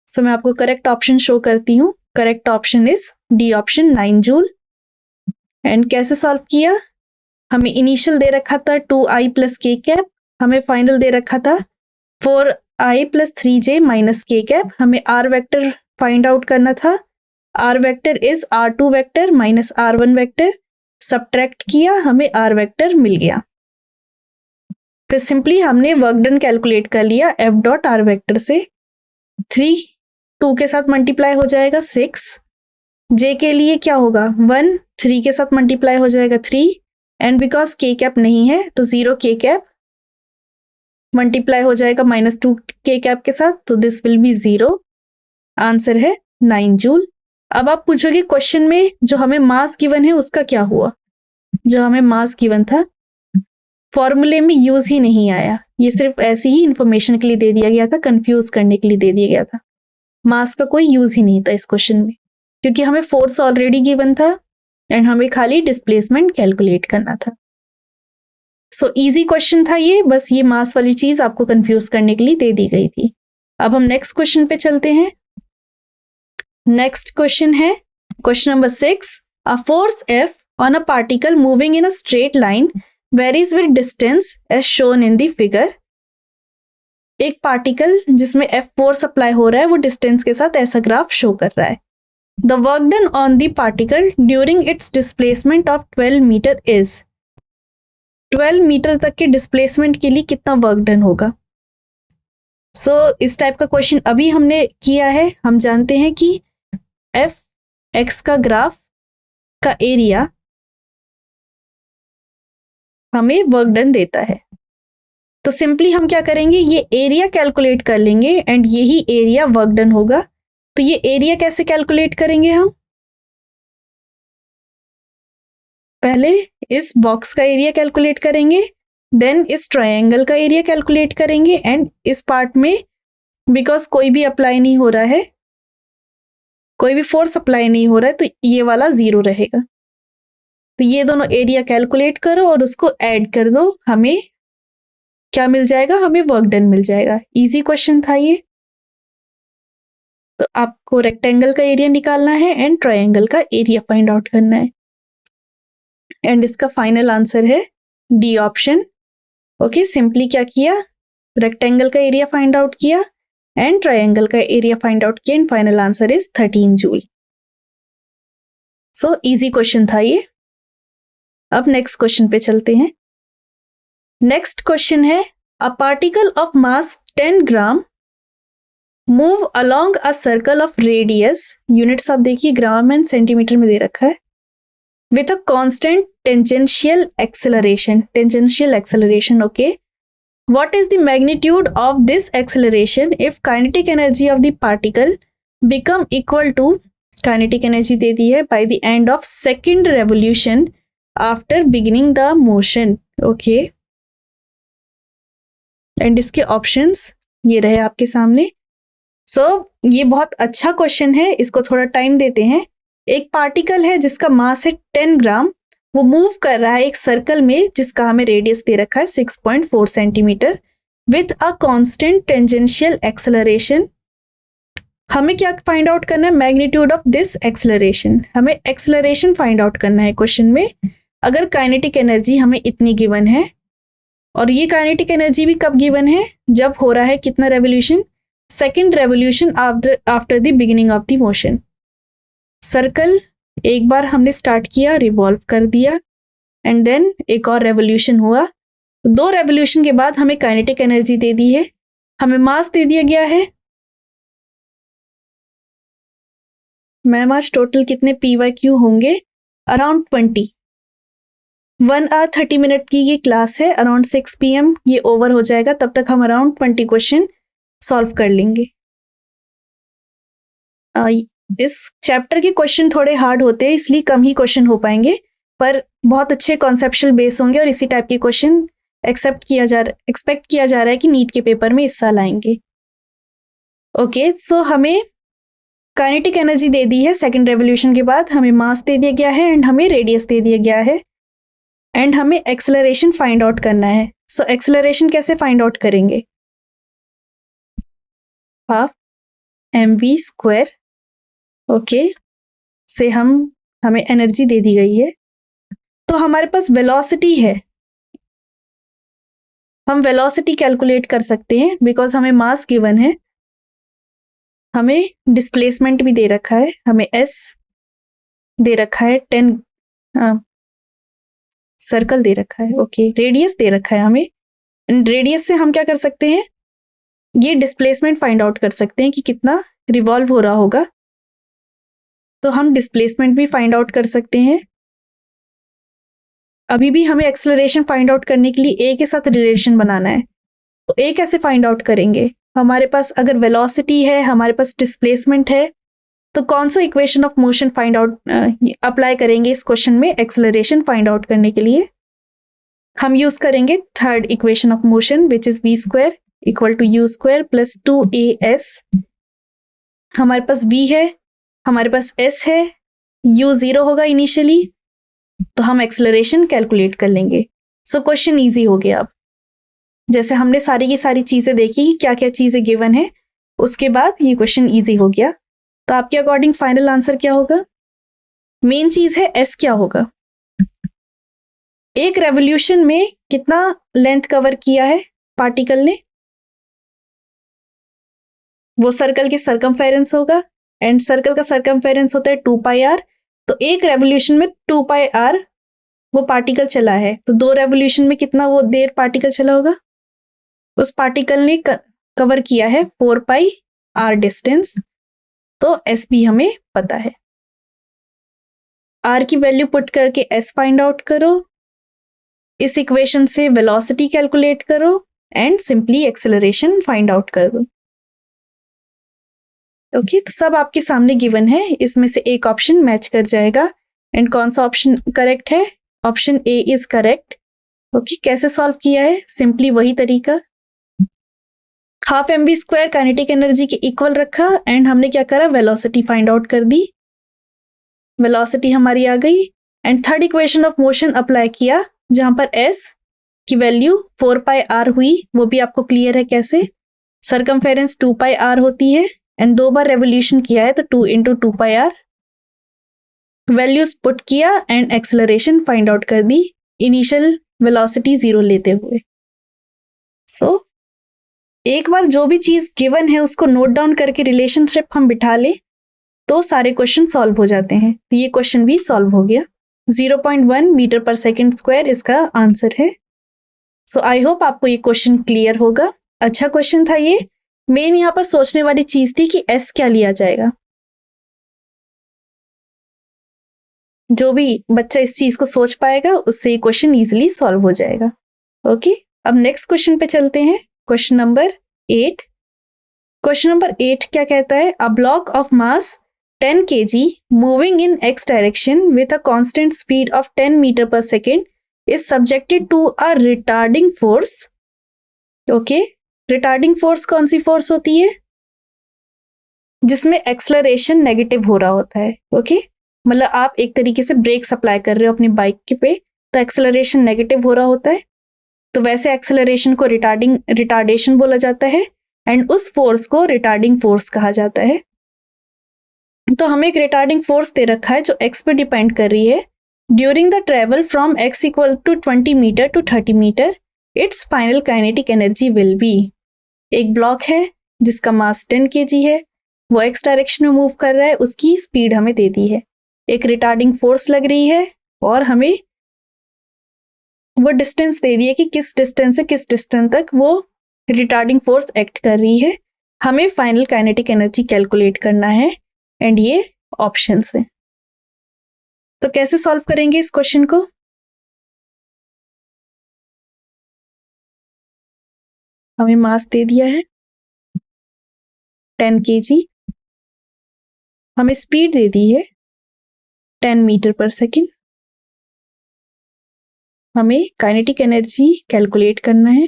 सो मैं आपको करेक्ट ऑप्शन शो करती हूँ। Correct option is D option, 9 joule. And कैसे सॉल्व किया? हमें इनिशियल दे रखा था 2i प्लस के कैप, हमें फाइनल दे रखा था 4i plus 3j minus K cap. हमें आर वेक्टर फाइंड आउट करना था। R vector is r2 vector minus r1 vector. Subtract किया, हमें आर वेक्टर मिल गया। फिर सिंपली हमने वर्क डन कैलकुलेट कर लिया एफ डॉट आर वेक्टर से। 3 2 के साथ मल्टीप्लाई हो जाएगा 6, जे के लिए क्या होगा 1, 3 के साथ मल्टीप्लाई हो जाएगा 3 एंड बिकॉज के कैप नहीं है तो 0 के कैप मल्टीप्लाई हो जाएगा -2 के कैप के साथ, तो दिस विल बी 0। आंसर है 9 जूल। अब आप पूछोगे क्वेश्चन में जो हमें मास गिवन है उसका क्या हुआ? जो हमें मास गिवन था फॉर्मूले में यूज ही नहीं आया, ये सिर्फ ऐसी ही इंफॉर्मेशन के लिए दे दिया गया था, कंफ्यूज करने के लिए दे दिया गया था। मास का कोई यूज ही नहीं था इस क्वेश्चन में, क्योंकि हमें फोर्स ऑलरेडी गिवन था एंड हमें खाली डिस्प्लेसमेंट कैलकुलेट करना था। सो इजी क्वेश्चन था ये, बस ये मास वाली चीज आपको कंफ्यूज करने के लिए दे दी गई थी। अब हम नेक्स्ट क्वेश्चन पे चलते हैं। नेक्स्ट क्वेश्चन है question number 6। A force F on a particle moving in a straight line varies with distance as shown in the figure। एक पार्टिकल जिसमें F फोर्स अप्लाई हो रहा है वो डिस्टेंस के साथ ऐसा ग्राफ शो कर रहा है। The work done on the particle during its displacement of 12 meter is। 12 meter तक के डिस्प्लेसमेंट के लिए कितना वर्क डन होगा? सो इस टाइप का क्वेश्चन अभी हमने किया है। हम जानते हैं कि एफ एक्स का ग्राफ का एरिया हमें वर्क डन देता है, तो सिंपली हम क्या करेंगे, ये एरिया कैलकुलेट कर लेंगे एंड यही एरिया वर्क डन होगा। तो ये एरिया कैसे कैलकुलेट करेंगे? हम पहले इस बॉक्स का एरिया कैलकुलेट करेंगे, देन इस ट्रायंगल का एरिया कैलकुलेट करेंगे एंड इस पार्ट में बिकॉज कोई भी अप्लाई नहीं हो रहा है, कोई भी फोर्स अप्लाई नहीं हो रहा है, तो ये वाला 0 रहेगा। तो ये दोनों एरिया कैलकुलेट करो और उसको ऐड कर दो, हमें क्या मिल जाएगा? हमें वर्क डन मिल जाएगा। इजी क्वेश्चन था ये। तो आपको रेक्टेंगल का एरिया निकालना है एंड ट्रायंगल का एरिया फाइंड आउट करना है एंड इसका फाइनल आंसर है डी ऑप्शन। ओके, सिंपली क्या किया, रेक्टेंगल का एरिया फाइंड आउट किया एंड ट्रायंगल का एरिया फाइंड आउट किया and final answer is 13 joule. So easy question था ये। अब नेक्स्ट क्वेश्चन पे चलते हैं। नेक्स्ट क्वेश्चन है a particle of mass 10 gram move along a circle of radius, units आप देखिए ग्राम एंड सेंटीमीटर में दे रखा है, with a constant tangential acceleration, okay? What is the magnitude of this acceleration if kinetic energy of the particle become equal to, kinetic energy दे दी है, by the end of second revolution after beginning the motion, okay? And इसके options ये रहे आपके सामने। सो ये बहुत अच्छा question है, इसको थोड़ा टाइम देते हैं एक पार्टिकल है जिसका मास है 10 ग्राम, वो मूव कर रहा है एक सर्कल में जिसका हमें रेडियस दे रखा है 6.4 centimetre with a constant tangential acceleration. हमें क्या फाइंड आउट करना है? Magnitude of this acceleration. हमें एक्सेलरेशन फाइंड आउट करना है क्वेश्चन में। अगर काइनेटिक एनर्जी हमें इतनी गिवन है, और ये काइनेटिक एनर्जी भी कब गिवन है? जब हो रहा है कितना revolution? Second revolution after the beginning of the motion. Circle एक बार हमने स्टार्ट किया, रिवॉल्व कर दिया, एंड देन एक और रेवोल्यूशन हुआ। 2 रेवोल्यूशन के बाद हमें काइनेटिक एनर्जी दे दी है, हमें मास दे दिया गया है। मैम आज टोटल कितने PYQ होंगे? अराउंड 20। 1 आवर 30 मिनट की ये क्लास है। अराउंड 6 PM ये ओवर हो जाएगा, तब तक हम अराउंड 20 क्वेश्चन सॉल्व कर लेंगे। इस चैप्टर के क्वेश्चन थोड़े हार्ड होते हैं, इसलिए कम ही क्वेश्चन हो पाएंगे, पर बहुत अच्छे कॉन्सेप्चुअल बेस होंगे और इसी टाइप के क्वेश्चन एक्सपेक्ट किया जा रहा है कि नीट के पेपर में इस साल आएंगे। ओके, सो हमें काइनेटिक एनर्जी दे दी है सेकेंड रेवोल्यूशन के बाद, हमें मास दे दिया गया है एंड हमें रेडियस दे दिया गया है, एंड हमें एक्सेलरेशन फाइंड आउट करना है। सो एक्सेलरेशन कैसे फाइंड आउट करेंगे? हाफ mv², ओके, से हमें एनर्जी दे दी गई है, तो हमारे पास वेलोसिटी है। हम वेलोसिटी कैलकुलेट कर सकते हैं बिकॉज हमें मास गिवन है, हमें डिस्प्लेसमेंट भी दे रखा है, हमें s दे रखा है 10, सर्कल दे रखा है, ओके, रेडियस दे रखा है हमें। रेडियस से हम क्या कर सकते हैं? ये डिस्प्लेसमेंट फाइंड आउट कर सकते हैं कि कितना रिवॉल्व हो रहा होगा, तो हम डिस्प्लेसमेंट भी फाइंड आउट कर सकते हैं। अभी भी हमें एक्सेलरेशन फाइंड आउट करने के लिए ए के साथ रिलेशन बनाना है, तो ए कैसे फाइंड आउट करेंगे? हमारे पास अगर वेलोसिटी है, हमारे पास डिस्प्लेसमेंट है, तो कौन सा equation of motion find out apply करेंगे इस क्वेश्चन में एक्सेलरेशन फाइंड आउट करने के लिए? हम यूज करेंगे third equation of motion which is v² equal to u² plus 2as। हमारे पास v है, हमारे पास s है, u 0 होगा इनिशियली, तो हम एक्सेलरेशन कैलकुलेट कर लेंगे। सो क्वेश्चन इजी हो गया। अब जैसे हमने सारी की सारी चीजें देखी, क्या क्या चीजें गिवन है, उसके बाद ये क्वेश्चन इजी हो गया। तो आपके अकॉर्डिंग फाइनल आंसर क्या होगा? मेन चीज है s क्या होगा। एक रेवोल्यूशन में कितना लेंथ कवर किया है पार्टिकल ने? वो सर्कल के सरकमफेरेंस होगा, एंड सर्कल का सरकमफेरेंस होता है 2πr, तो एक रेवोल्यूशन में 2πr वो पार्टिकल चला है, तो 2 रेवोल्यूशन में कितना वो देर पार्टिकल चला होगा? उस पार्टिकल ने कवर किया है 4πr डिस्टेंस, तो s भी हमें पता है। r की वैल्यू पुट करके s फाइंड आउट करो, इस इक्वेशन से वेलोसिटी कैलकुलेट करो and simply acceleration find out कर दो। ओके, तो सब आपके सामने गिवन है, इसमें से एक ऑप्शन मैच कर जाएगा। एंड कौन सा ऑप्शन करेक्ट है? Option A is correct. Okay, कैसे सॉल्व किया है? सिंपली वही तरीका, हाफ mv² काइनेटिक एनर्जी के इक्वल रखा, एंड हमने क्या करा? वेलोसिटी फाइंड आउट कर दी, वेलोसिटी हमारी आ गई, and third equation of motion apply किया जहां पर s की वैल्यू 4πr हुई। वो भी आपको क्लियर है कैसे? सरकमफेरेंस 2πr होती है, एंड 2 बार रेवोल्यूशन किया है, तो 2 × 2πr वैल्यूज पुट किया एंड एक्सेलरेशन फाइंड आउट कर दी, इनिशियल वेलोसिटी 0 लेते हुए। सो एक बार जो भी चीज गिवन है उसको नोट डाउन करके रिलेशनशिप हम बिठा ले तो सारे क्वेश्चन सॉल्व हो जाते हैं। तो ये क्वेश्चन भी सॉल्व हो गया। 0.1 मीटर पर सेकेंड स्क्वायर इसका आंसर है। सो आई होप आपको ये क्वेश्चन क्लियर होगा। अच्छा क्वेश्चन था ये। मेन यहाँ पर सोचने वाली चीज थी कि एस क्या लिया जाएगा। जो भी बच्चा इस चीज को सोच पाएगा उससे ये क्वेश्चन इजीली सॉल्व हो जाएगा। ओके, अब नेक्स्ट क्वेश्चन पे चलते हैं। Question number 8। क्वेश्चन नंबर 8 क्या कहता है? A block of mass 10 kg moving in x direction with a constant speed of 10 meter per second is subjected to a retarding force. Okay, retarding force कौन सी force होती है? जिसमें acceleration negative हो रहा होता है। ओके, मतलब आप एक तरीके से ब्रेक सप्लाई कर रहे हो अपनी बाइक के पे, तो एक्सेलरेशन नेगेटिव हो रहा होता है। तो वैसे एक्सेलरेशन को रिटार्डेशन बोला जाता है एंड उस फोर्स को रिटार्डिंग फोर्स कहा जाता है। तो हमें एक रिटार्डिंग फोर्स दे रखा है जो एक्स पे डिपेंड कर रही है। During the travel from X equal to 20 meter to 30 meter its final kinetic energy will be. एक ब्लॉक है जिसका मास 10 kg है, वो एक्स डायरेक्शन में मूव कर रहा है, उसकी स्पीड हमें दे दी है। एक रिटार्डिंग फोर्स लग रही है और हमें वो डिस्टेंस दे दी है कि किस डिस्टेंस से किस डिस्टेंस तक वो रिटार्डिंग फोर्स एक्ट कर रही है। हमें फाइनल काइनेटिक एनर्जी कैलकुलेट करना है एंड ये ऑप्शंस हैं। तो कैसे सॉल्व करेंगे इस क्वेश्चन को? हमें मास दे दिया है 10 kg, हमें स्पीड दे दी है 10 मीटर पर सेकेंड, हमें काइनेटिक एनर्जी कैलकुलेट करना है,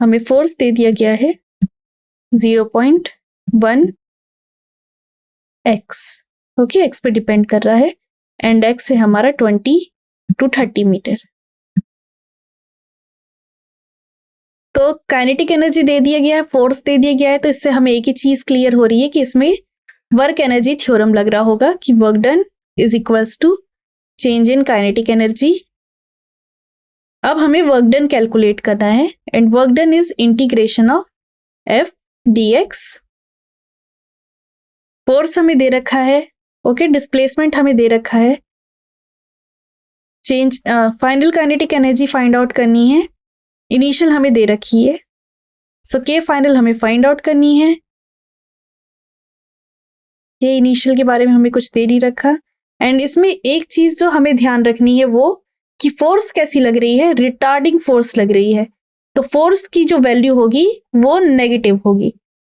हमें फोर्स दे दिया गया है 0.1 x, ओके, x पे डिपेंड कर रहा है एंड x है हमारा 20 to 30 मीटर। तो काइनेटिक एनर्जी दे दिया गया है, फोर्स दे दिया गया है, तो इससे हमें एक ही चीज क्लियर हो रही है कि इसमें वर्क एनर्जी थ्योरम लग रहा होगा कि work done is equals to change in kinetic energy. अब हमें वर्क डन कैलकुलेट करना है and work done is integration of F D X. Force हमें दे रखा है, ओके, डिस्प्लेसमेंट हमें दे रखा है, change final kinetic energy find out करनी है, इनिशियल हमें दे रखी है, सो के फाइनल हमें फाइंड आउट करनी है। ये इनिशियल के बारे में हमें कुछ दे नहीं रखा एंड इसमें एक चीज जो हमें ध्यान रखनी है वो कि फोर्स कैसी लग रही है, रिटार्डिंग फोर्स लग रही है, तो फोर्स की जो वैल्यू होगी वो नेगेटिव होगी।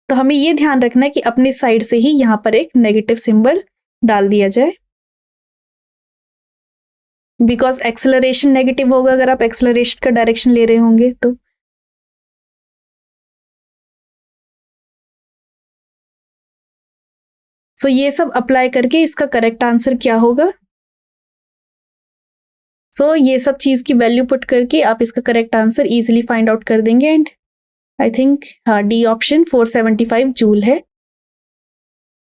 तो हमें ये ध्यान रखना है कि अपने साइड से ही यहां पर एक नेगेटिव सिंबल डाल दिया जाए, बिकॉज एक्सेलरेशन नेगेटिव होगा अगर आप एक्सेलरेशन का डायरेक्शन ले रहे होंगे तो। सो ये सब अप्लाई करके इसका करेक्ट आंसर क्या होगा? सो ये सब चीज की वैल्यू पुट करके आप इसका correct answer easily find out कर देंगे एंड आई थिंक हाँ, डी ऑप्शन 475 जूल है।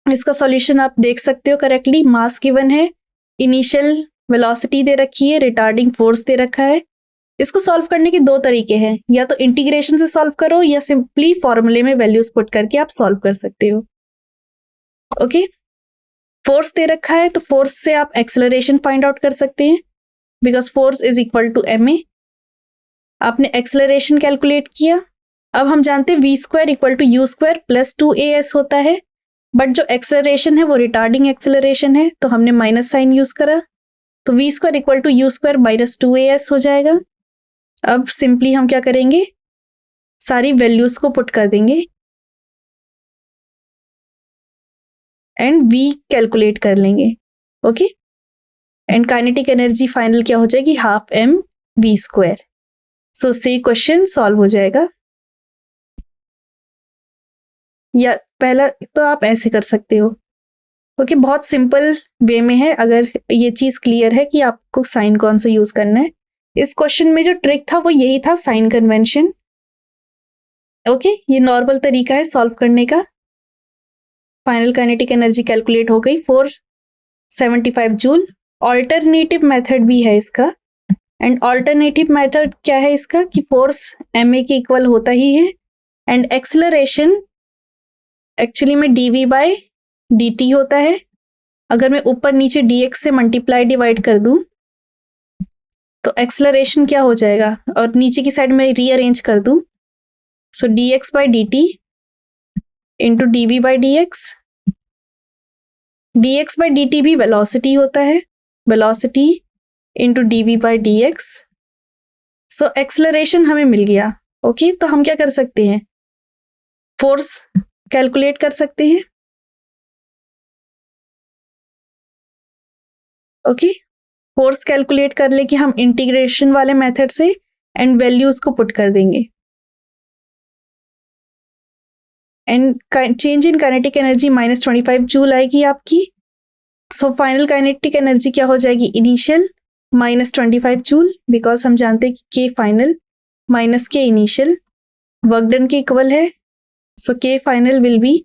इसका सॉल्यूशन आप देख सकते हो करेक्टली। मास गिवन है, इनिशियल वेलोसिटी दे रखी है, रिटार्डिंग फोर्स दे रखा है। इसको सॉल्व करने के दो तरीके हैं, या तो इंटीग्रेशन से सॉल्व करो या सिंपली फॉर्मूले में वैल्यूज पुट करके आप सॉल्व कर सकते हो। ओके, फोर्स दे रखा है तो फोर्स से आप एक्सेलरेशन फाइंड आउट कर सकते हैं because force is equal to ma। आपने एक्सेलरेशन कैलकुलेट किया। अब हम जानते हैं v square equal to U square plus 2as होता है, बट जो एक्सेलरेशन है वो रिटार्डिंग एक्सेलरेशन है तो हमने माइनस साइन यूज करा, तो v square equal to U square minus 2as हो जाएगा। अब सिंपली हम क्या करेंगे, सारी वैल्यूज को पुट कर देंगे एंड v कैलकुलेट कर लेंगे। Okay, and kinetic energy final क्या हो जाएगी, हाफ m v स्क्वायर। सो से क्वेश्चन सॉल्व हो जाएगा। या पहला तो आप ऐसे कर सकते हो, ओके, बहुत सिंपल वे में है। अगर ये चीज क्लियर है कि आपको साइन कौन सा यूज करना है, इस क्वेश्चन में जो ट्रिक था वो यही था, साइन कन्वेंशन। ओके, ये नॉर्मल तरीका है सॉल्व करने का। फाइनल काइनेटिक एनर्जी कैलकुलेट हो गई 475 जूल। ऑल्टरनेटिव मेथड भी है इसका, एंड ऑल्टरनेटिव मेथड क्या है इसका कि फोर्स ma के इक्वल होता ही है एंड एक्सेलरेशन एक्चुअली में dv बाय dt होता है। अगर मैं ऊपर नीचे dx से मल्टीप्लाई डिवाइड कर दूं तो एक्सेलरेशन क्या हो जाएगा, और नीचे की साइड में रीअरेंज कर दूं, so dx by dt into dv by dx। dx by dt भी वेलोसिटी होता है, velocity into dv by dx। So acceleration हमें मिल गया। ओके, तो हम क्या कर सकते हैं, फोर्स कैलकुलेट कर सकते हैं। ओके, फोर्स कैलकुलेट कर लेके हम इंटीग्रेशन वाले मेथड से एंड वैल्यूज को पुट कर देंगे and change in kinetic energy -25 joule आएगी आपकी। सो फाइनल काइनेटिक एनर्जी क्या हो जाएगी, इनिशियल -25 जूल, बिकॉज हम जानते हैं कि के फाइनल माइनस के इनिशियल वर्क डन के इक्वल है। सो के फाइनल विल बी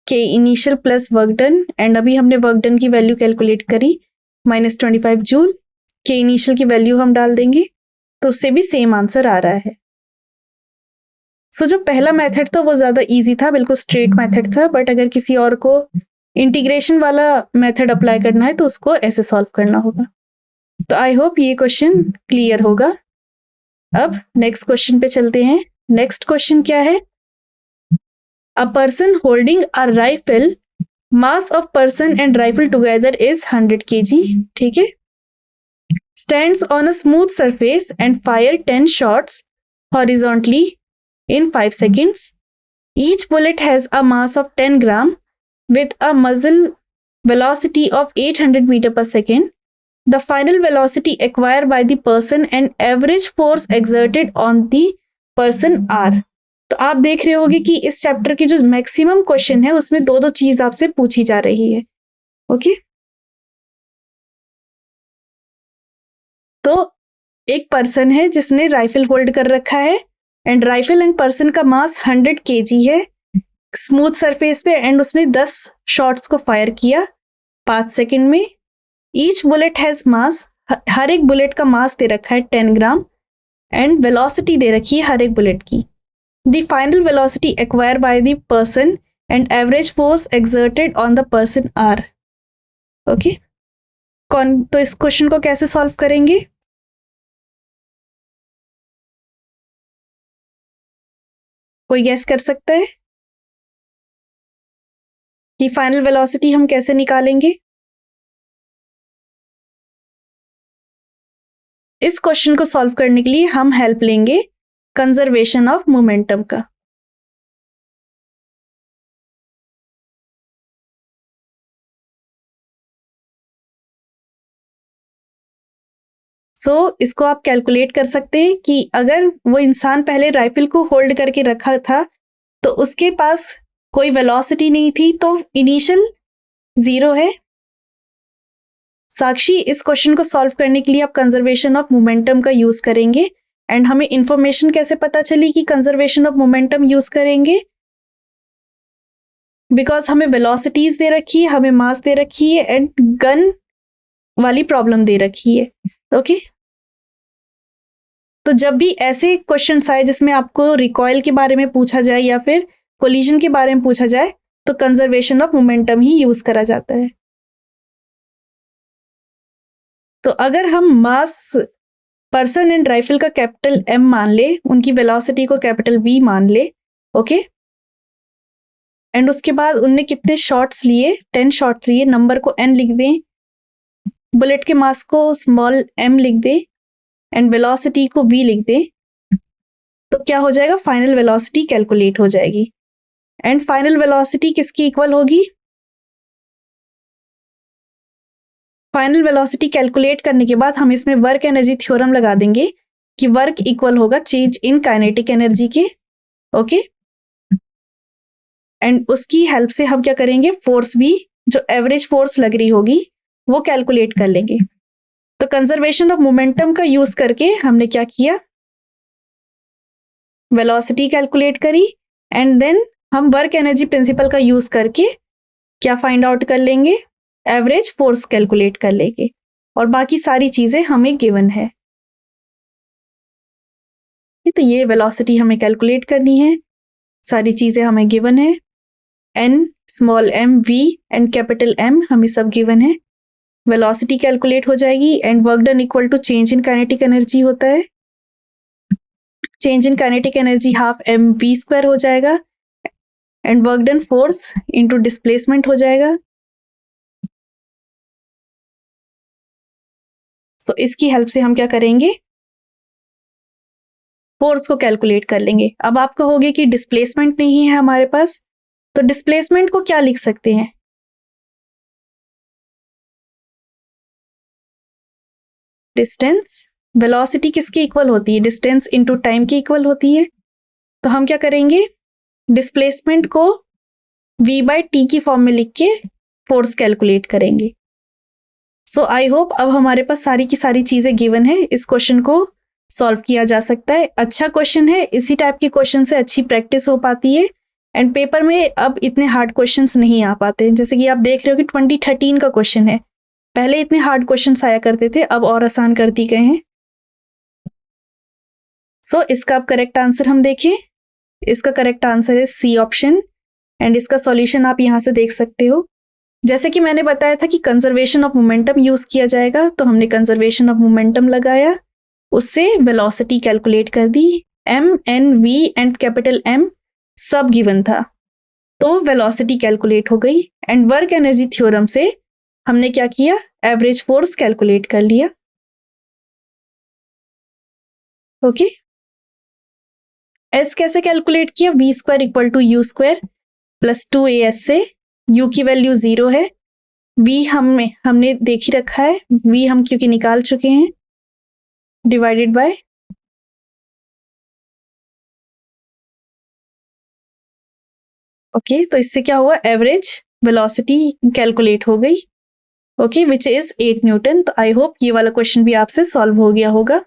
के initial plus work done, and अभी हमने वर्क डन की वैल्यू कैलकुलेट करी -25 जूल, के इनिशियल की वैल्यू हम डाल देंगे तो उससे भी सेम आंसर आ रहा है। सो जो पहला मेथड था वो ज़्यादा इजी था, बिल्कुल स्ट्रेट मेथड था, बट अगर किसी और को इंटीग्रेशन वाला मेथड अप्लाई करना है तो उसको ऐसे सॉल्व करना होगा। तो आई होप ये क्वेश्चन क्लियर होगा। अब नेक्स्ट क्वेश्चन पे चलते हैं। नेक्स्ट क्वेश्चन क्या है, a person holding a rifle, mass of person and rifle together is 100 kg, ठीक है, stands on a smooth surface and fire 10 shots horizontally in 5 seconds. Each bullet has a mass of 10 gram with a muzzle velocity of 800 meter per second. The final velocity acquired by the person and average force exerted on the person are. तो आप देख रहे होंगे कि इस chapter के जो maximum question है उसमें दो दो चीज आपसे पूछी जा रही है। ओके, तो एक पर्सन है जिसने राइफल होल्ड कर रखा है एंड राइफल एंड पर्सन का मास 100 kg है, स्मूथ सरफेस पे, एंड उसने 10 शॉट्स को फायर किया 5 सेकंड में। ईच बुलेट हैज मास, हर एक बुलेट का मास दे रखा है 10 ग्राम एंड वेलोसिटी दे रखी है हर एक बुलेट की। The final velocity acquire by the person and average force exerted on the person are. Okay, तो इस क्वेश्चन को कैसे सॉल्व करेंगे, कोई गैस कर सकता है कि फाइनल वेलोसिटी हम कैसे निकालेंगे? इस क्वेश्चन को सॉल्व करने के लिए हम हेल्प लेंगे कंजर्वेशन ऑफ मोमेंटम का। इसको आप कैलकुलेट कर सकते हैं कि अगर वो इंसान पहले राइफल को होल्ड करके रखा था तो उसके पास कोई वेलोसिटी नहीं थी, तो इनिशियल 0 है। साक्षी, इस क्वेश्चन को सॉल्व करने के लिए आप कंजर्वेशन ऑफ मोमेंटम का यूज करेंगे, एंड हमें इंफॉर्मेशन कैसे पता चली कि कंजर्वेशन ऑफ मोमेंटम यूज करेंगे? बिकॉज हमें वेलोसिटीज दे रखी है, हमें मास दे रखी है, एंड गन वाली प्रॉब्लम दे रखी है। ओके, तो जब भी ऐसे क्वेश्चंस आए जिसमें आपको रिकॉइल के बारे में पूछा जाए या फिर कोलिजन के बारे में पूछा जाए तो conservation of momentum he use करा जाता है। तो अगर हम मास पर्सन एंड राइफल का कैपिटल M मान ले, उनकी वेलोसिटी को कैपिटल V मान ले, ओके, एंड उसके बाद उनने कितने शॉट्स लिए, 10 शॉट्स लिए, नंबर को N लिख दें, बुलेट के मास को स्मॉल m लिख दें एंड वेलोसिटी को v लिख दें, तो क्या हो जाएगा, फाइनल वेलोसिटी कैलकुलेट हो जाएगी। एंड फाइनल वेलोसिटी किसकी इक्वल होगी? फाइनल वेलोसिटी कैलकुलेट करने के बाद हम इसमें वर्क एनर्जी थ्योरम लगा देंगे कि वर्क इक्वल होगा चेंज इन काइनेटिक एनर्जी के। ओके, एंड उसकी हेल्प से हम क्या करेंगे, फोर्स भी, जो एवरेज फोर्स लग रही होगी वो कैलकुलेट कर लेंगे। तो कंजर्वेशन ऑफ मोमेंटम का यूज करके हमने क्या किया, वेलोसिटी कैलकुलेट करी, एंड देन हम वर्क एनर्जी प्रिंसिपल का यूज करके क्या फाइंड आउट कर लेंगे, एवरेज फोर्स कैलकुलेट कर लेंगे, और बाकी सारी चीजें हमें गिवन है। तो ये वेलोसिटी हमें कैलकुलेट करनी है, सारी चीजें हमें गिवन है, n, small m, v and capital M हमें सब गिवन है। वेलोसिटी कैलकुलेट हो जाएगी and work done equal to change in kinetic energy होता है। Change in kinetic energy half mv² हो जाएगा and work done force into displacement हो जाएगा। सो इसकी हेल्प से हम क्या करेंगे, फोर्स को कैलकुलेट कर लेंगे। अब आप कहोगे कि डिस्प्लेसमेंट नहीं है हमारे पास, तो डिस्प्लेसमेंट को क्या लिख सकते हैं, डिस्टेंस, वेलोसिटी किसके इक्वल होती है, डिस्टेंस इनटू टाइम के इक्वल होती है। तो हम क्या करेंगे, डिस्प्लेसमेंट को v/t की फॉर्म में लिख के फोर्स कैलकुलेट करेंगे। सो आई होप अब हमारे पास सारी की सारी चीजें गिवन है, इस क्वेश्चन को सॉल्व किया जा सकता है। अच्छा क्वेश्चन है, इसी टाइप के क्वेश्चन से अच्छी प्रैक्टिस हो पाती है एंड पेपर में अब इतने हार्ड क्वेश्चंस नहीं आ पाते। जैसे कि आप देख रहे हो कि 2013 का क्वेश्चन है, पहले इतने हार्ड क्वेश्चंस आया करते थे, अब और आसान कर दी गए हैं। सो इसका अब करेक्ट आंसर हम देखें, इसका करेक्ट आंसर है सी ऑप्शन एंड इसका सॉल्यूशन आप यहाँ से देख सकते हो। जैसे कि मैंने बताया था कि कंजर्वेशन ऑफ मोमेंटम यूज किया जाएगा, तो हमने कंजर्वेशन ऑफ मोमेंटम लगाया, उससे वेलोसिटी कैलकुलेट कर दी। M N V and capital M सब गिवन था, तो वेलोसिटी कैलकुलेट हो गई एंड वर्क एनर्जी थ्योरम से हमने क्या किया, एवरेज फोर्स कैलकुलेट कर लिया। ओके, एस कैसे कैलकुलेट किया, V square equal to U square plus 2as से u की वैल्यू 0 है, v हमने देख ही रखा है, v हम क्योंकि निकाल चुके हैं, डिवाइडेड बाय ओके, तो इससे क्या हुआ, एवरेज वेलोसिटी कैलकुलेट हो गई। Okay, which is 8 Newton. तो आई होप ये वाला क्वेश्चन भी आपसे सॉल्व हो गया होगा।